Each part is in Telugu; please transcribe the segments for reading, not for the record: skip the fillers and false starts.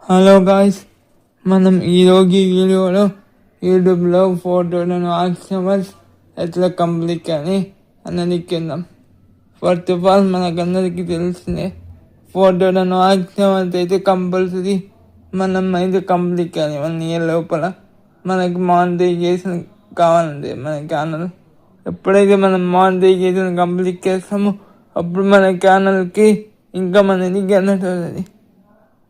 హలో గాయ్స్, మనం ఈరోజు ఈ వీడియోలో యూట్యూబ్లో ఫోటోలను ఆక్సిమర్స్ ఎట్లా కంప్లీట్ అని కిందాం. ఫస్ట్ ఆఫ్ ఆల్ మనకందరికీ తెలిసిందే, ఫోటోలను ఆక్సిమర్స్ అయితే కంపల్సరీ మనం అయితే కంప్లీట్ కానీ 1 year లోపల మనకి మానిటైజేషన్ కావాలంటే మన ఛానల్. ఎప్పుడైతే మనం మానిటైజేషన్ కంప్లీట్ చేస్తామో అప్పుడు మన ఛానల్కి ఇన్కమ్ అనేది జనరేట్ అవుతుంది.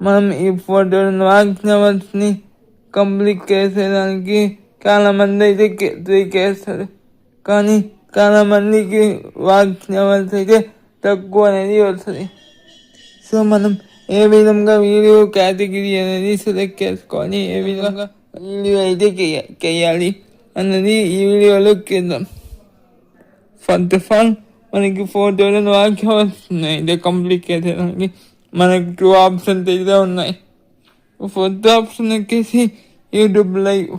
మనం ఈ ఫోటోలను వాక్సినవర్స్ని కంప్లీట్ చేసేదానికి చాలామంది అయితే చేస్తారు, కానీ చాలామందికి వాక్సినవర్స్ అయితే తక్కువ అనేది వస్తుంది. సో మనం ఏ విధంగా వీడియో కేటగిరీ అనేది సెలెక్ట్ చేసుకొని ఏ విధంగా వీడియో అయితే చేయాలి అన్నది ఈ వీడియోలో చేద్దాం. ఫస్ట్ ఆఫ్ ఆల్ మనకి ఫోటోలను వాక్సినవర్స్ అయితే కంప్లీట్ చేసేదానికి మనకు 2 ఆప్షన్స్ అయితే ఉన్నాయి. ఫస్ట్ ఆప్షన్ వచ్చేసి యూట్యూబ్ లైవ్,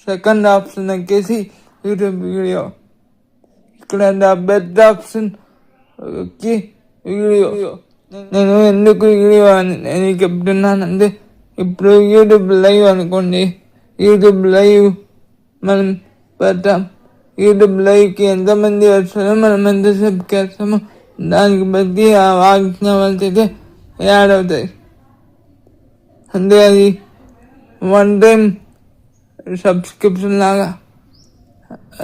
సెకండ్ ఆప్షన్ వచ్చేసి యూట్యూబ్ వీడియో. ఇక్కడ బెస్ట్ ఆప్షన్ వచ్చి వీడియో. నేను ఎందుకు వీడియో అని చెప్తున్నానంటే, ఇప్పుడు యూట్యూబ్ లైవ్ అనుకోండి, యూట్యూబ్ లైవ్ మనం పెడతాం. యూట్యూబ్ లైవ్కి ఎంతమంది వస్తారో మనం ఎంతసేపు చేస్తామో దానికి బట్టి ఆ వాక్సినవర్స్ అయితే యాడ్ అవుతాయి. అంటే అది 1 time సబ్స్క్రిప్షన్ లాగా.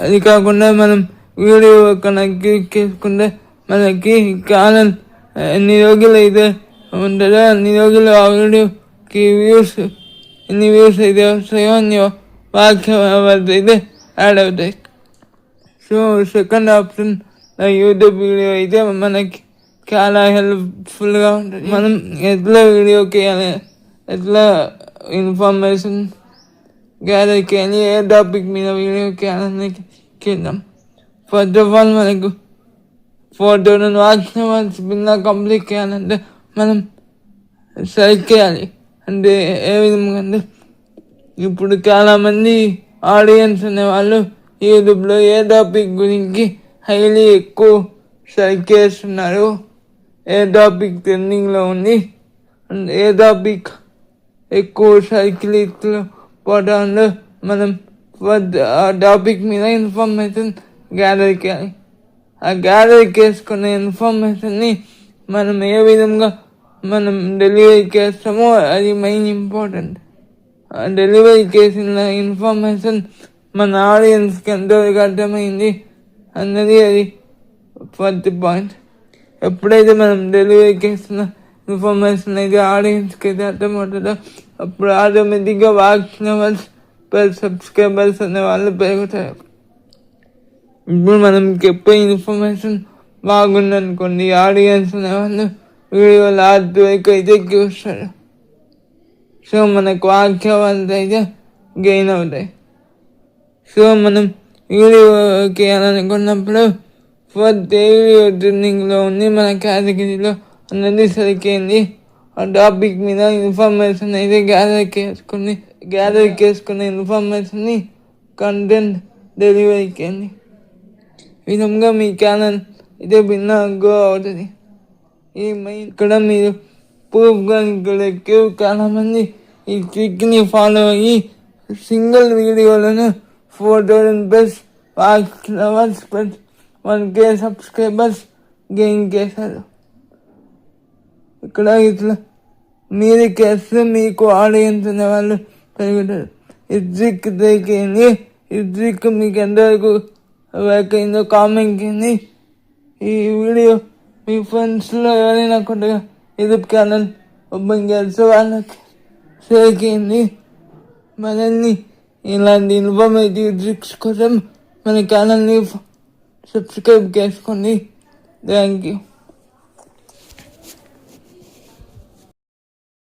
అది కాకుండా మనం వీడియో క్లిక్ చేసుకుంటే మనకి ఛానల్ ఎన్ని రోజులు అయితే ఉంటుందో అన్ని రోజులు ఆ వీడియోకి ఎన్ని వ్యూస్ అయితే వస్తాయో అన్ని వాక్సినవర్స్ అయితే యాడ్ అవుతాయి. So second option YouTube video అయితే మనకి చాలా హెల్ప్ఫుల్గా ఉంటుంది. మనం ఎట్లా వీడియో చేయాలి, ఎట్లా ఇన్ఫర్మేషన్ గ్యాదర్ చేయాలి, ఏ టాపిక్ మీద వీడియో చేయాలని చేద్దాం. ఫస్ట్ ఆఫ్ ఆల్ మనకు ఫోటోలను వాక్సినవర్స్ కింద కంప్లీట్ చేయాలంటే మనం సెలెక్ట్ చేయాలి. అంటే ఏ విధంగా అంటే, ఇప్పుడు చాలామంది ఆడియన్స్ అనేవాళ్ళు యూట్యూబ్లో ఏ టాపిక్ గురించి హైలీ ఎక్కువ సెర్చ్ చేస్తున్నారు, ఏ టాపిక్ ట్రెండింగ్లో ఉంది, ఏ టాపిక్ ఎక్కువ సెర్చ్ లిస్ట్లో పోవడంలో మనం ఆ టాపిక్ మీద ఇన్ఫర్మేషన్ గ్యాదర్ చేయాలి. ఆ గ్యాదర్ చేసుకునే ఇన్ఫర్మేషన్ని మనం ఏ విధంగా మనం డెలివరీ చేస్తామో అది మెయిన్ ఇంపార్టెంట్. ఆ డెలివరీ చేసిన ఇన్ఫర్మేషన్ మన ఆడియన్స్కి ఎంతవరకు అర్థమైంది అన్నది అది ఫస్ట్ పాయింట్. ఎప్పుడైతే మనం డెలివరీ చేస్తున్న ఇన్ఫర్మేషన్ అయితే ఆడియన్స్కి అయితే అర్థమవుతుందో అప్పుడు ఆటోమేటిక్గా వాక్సినవర్స్ పర్ సబ్స్క్రైబర్స్ అనే వాళ్ళు పెరుగుతారు. ఇప్పుడు మనం చెప్పే ఇన్ఫర్మేషన్ బాగుందనుకోండి, ఆడియన్స్ అనేవాళ్ళు వీడియో లాస్ట్ వరకు అయితే చూస్తారు. సో మనకు వాక్సినవర్స్ అయితే గెయిన్ అవుతాయి. సో మనం వీడియో చేయాలనుకున్నప్పుడు ఫస్ట్ ఏ వీడియో ట్రెండింగ్లో ఉంది మన కేటగిరీలో అన్నది సరిపోయింది. ఆ టాపిక్ మీద ఇన్ఫర్మేషన్ అయితే గ్యాదర్ చేసుకునే ఇన్ఫర్మేషన్ని కంటెంట్ డెలివరీ చేయండి. ఈ విధంగా మీ ఛానల్ అయితే భిన్నంగా అవుతుంది. ఈ మెయిన్ ఇక్కడ మీరు ప్రూఫ్గా ఇక్కడ చాలామంది ఈ ట్రిక్ని ఫాలో అయ్యి సింగిల్ వీడియోలను 4,000+ వాక్సినవర్స్ 1K సబ్స్క్రైబర్స్ గెయిన్ చేశారు. ఇక్కడ ఇట్లా మీరు చేస్తే మీకు ఆడియన్స్ అనే వాళ్ళు పెరుగుతారు. ఈ ట్రిక్ దొరికింది. ఈ ట్రిక్ మీకు ఎంతవరకు వర్క్ అయిందో కామెంట్ చేయండి. ఈ వీడియో మీ ఫ్రెండ్స్లో ఎవరైనా కొత్తగా యూట్యూబ్ ఛానల్ ఓపెన్ చేస్తే వాళ్ళకి షేర్ చేయండి. మనల్ని ఇలాంటి ఇన్ఫర్మేటివ్ ట్రిక్స్ కోసం మన ఛానల్ని సబ్స్క్రైబ్ చేసుకోండి. Thank you.